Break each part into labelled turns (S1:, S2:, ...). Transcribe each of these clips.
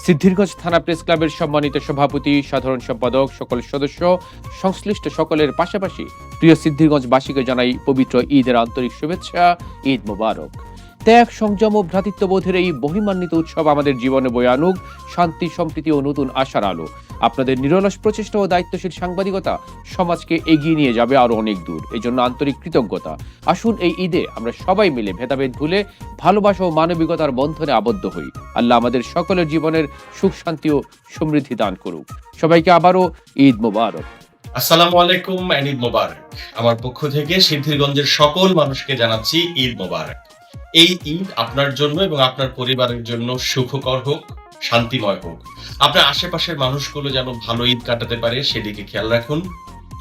S1: সিদ্ধিরগঞ্জ থানা প্রেস ক্লাবের সম্মানিত সভাপতি, সাধারণ সম্পাদক, সকল সদস্য, সংশ্লিষ্ট সকলের পাশাপাশি প্রিয় সিদ্ধিরগঞ্জবাসীকে জানাই পবিত্র ঈদের আন্তরিক শুভেচ্ছা। ঈদ মোবারক। ত্যাগ, সংযম ও ভ্রাতৃত্ববোধের এই মহিমান্বিত উৎসব আমাদের জীবনে বয়ে আনুক শান্তি, সম্প্রীতি ও নতুন আশার আলো। আপনাদের নিরলস প্রচেষ্টা ও দায়িত্বশীল সাংবাদিকতা সমাজকে এগিয়ে নিয়ে যাবে আরো অনেক দূর। এই জন্য আন্তরিক কৃতজ্ঞতা। আসুন এই ঈদে আমরা সবাই মিলে ভেদাভেদ ভুলে ভালোবাসা ও মানবিকতার বন্ধনে আবদ্ধ হই। আল্লাহ আমাদের সকলের জীবনের সুখ, শান্তি ও সমৃদ্ধি দান করুক। সবাইকে আবারও ঈদ মোবারক।
S2: আসসালামু আলাইকুম, ঈদ মোবারক। আমার পক্ষ থেকে সিদ্ধিরগঞ্জের সকল মানুষকে জানাচ্ছি ঈদ মোবারক। এই ঈদ আপনার জন্য এবং আপনার পরিবারের জন্য সুখকর হোক, শান্তিময় হোক। আপনার আশেপাশের মানুষগুলো যেন ভালো ঈদ কাটাতে পারে সেদিকে খেয়াল রাখুন।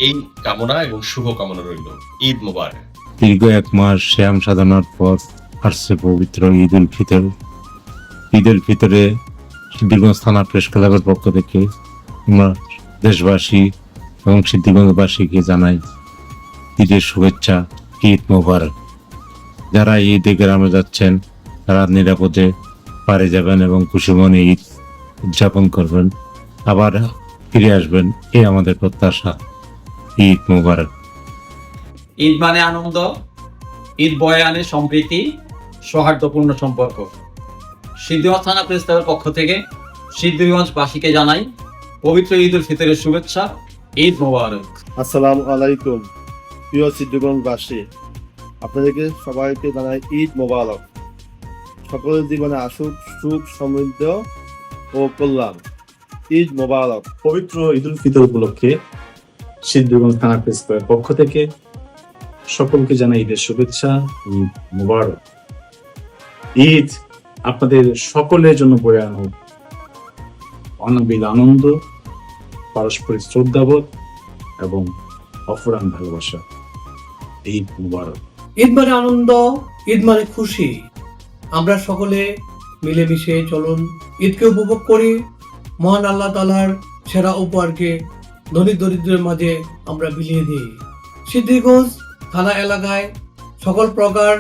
S2: এই কামনা এবং শুভ কামনা রইল। ঈদ মোবারক।
S3: দীর্ঘ এক মাস শ্যাম সাধনার পর আসছে পবিত্র ঈদ উল ফিতর। ঈদ উল ফিতরে সিদ্ধিরগঞ্জ থানা প্রেস ক্লাবের পক্ষ থেকে আমরা দেশবাসী এবং সিদ্ধিরগঞ্জবাসীকে জানাই ঈদের শুভেচ্ছা, ঈদ মোবারক। যারা ঈদে গ্রামে যাচ্ছেন তারা নিরাপদে পারে যাবেন এবং খুশি মনে ঈদ উদযাপন করবেন, আবার ফিরে আসবেন, এই আমাদের প্রত্যাশা। ঈদ মোবারক।
S4: ঈদ মানে আনন্দ, ঈদ বয়ে আনে সম্প্রীতি, সৌহার্দ্যপূর্ণ সম্পর্ক। সিদ্ধিরগঞ্জ থানা প্রেস ক্লাবের পক্ষ থেকে সিদ্ধিরগঞ্জবাসীকে জানাই পবিত্র ঈদ উল ফিতরের শুভেচ্ছা। ঈদ মোবারক।
S5: আসসালামু আলাইকুম প্রিয় সিদ্ধিরগঞ্জবাসী, আপনাদেরকে সবাইকে জানাই ঈদ মোবারক। সকলের জীবনে আসুক সুখ, সমৃদ্ধ ও কল্যাণ। ঈদ মোবারক।
S6: পবিত্র ঈদ উল ফিতর উপলক্ষে সিদ্ধিরগঞ্জ থানা প্রেস ক্লাবের পক্ষ থেকে সকলকে জানাই ঈদের শুভেচ্ছা, ঈদ মোবারক। ঈদ আপনাদের সকলের জন্য বয়ে আনুক অনাবিল আনন্দ, পারস্পরিক শ্রদ্ধাবোধ এবং অফুরান ভালোবাসা। ঈদ মোবারক।
S7: ঈদ মানে আনন্দ, ঈদ মানে খুশি। আমরা সকলে মিলেমিশে চলুন ঈদকে উপভোগ করি। মহান আল্লাহ তাআলার সেরা উপহারকে ধনী দরিদ্রের মাঝে আমরা বিলিয়ে দিই। সিদ্ধিরগঞ্জ থানা এলাকায় সকল প্রকার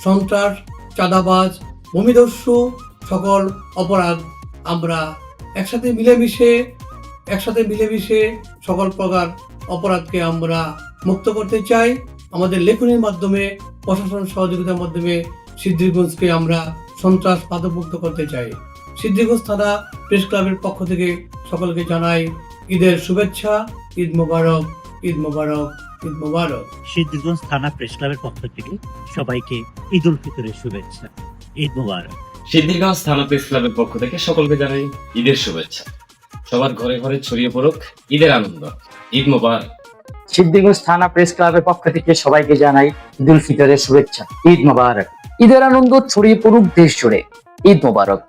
S7: সন্ত্রাস, চাঁদাবাজ, ভূমিদস্যু সকল অপরাধ আমরা একসাথে মিলেমিশে সকল প্রকার অপরাধকে আমরা মুক্ত করতে চাই। আমাদের লেখনীর মাধ্যমে, প্রশাসন সহযোগিতার মাধ্যমে সিদ্ধিরগঞ্জকে আমরা সন্ত্রাস বাধামুক্ত করতে চাই। সিদ্ধিরগঞ্জ থানা প্রেস ক্লাবের পক্ষ থেকে সকলকে জানাই ঈদের শুভেচ্ছা। ঈদ মোবারক, ঈদ মোবারক, ঈদ মোবারক।
S8: সিদ্ধিরগঞ্জ থানা প্রেস ক্লাবের পক্ষ থেকে সবাইকে ঈদ উল ফিতরের শুভেচ্ছা। ঈদ মোবারক।
S9: সিদ্ধিরগঞ্জ থানা প্রেস ক্লাবের পক্ষ থেকে সকলকে জানাই ঈদের শুভেচ্ছা। সবার ঘরে ঘরে ছড়িয়ে পড়ুক ঈদের আনন্দ। ঈদ মোবারক।
S10: সিদ্ধিরগঞ্জ থানা প্রেস ক্লাবের পক্ষ থেকে সবাইকে জানাই ঈদ উল ফিতরের শুভেচ্ছা। ঈদ মোবারক। ঈদের আনন্দ ছড়িয়ে পড়ুক দেশ জুড়ে। ঈদ মোবারক।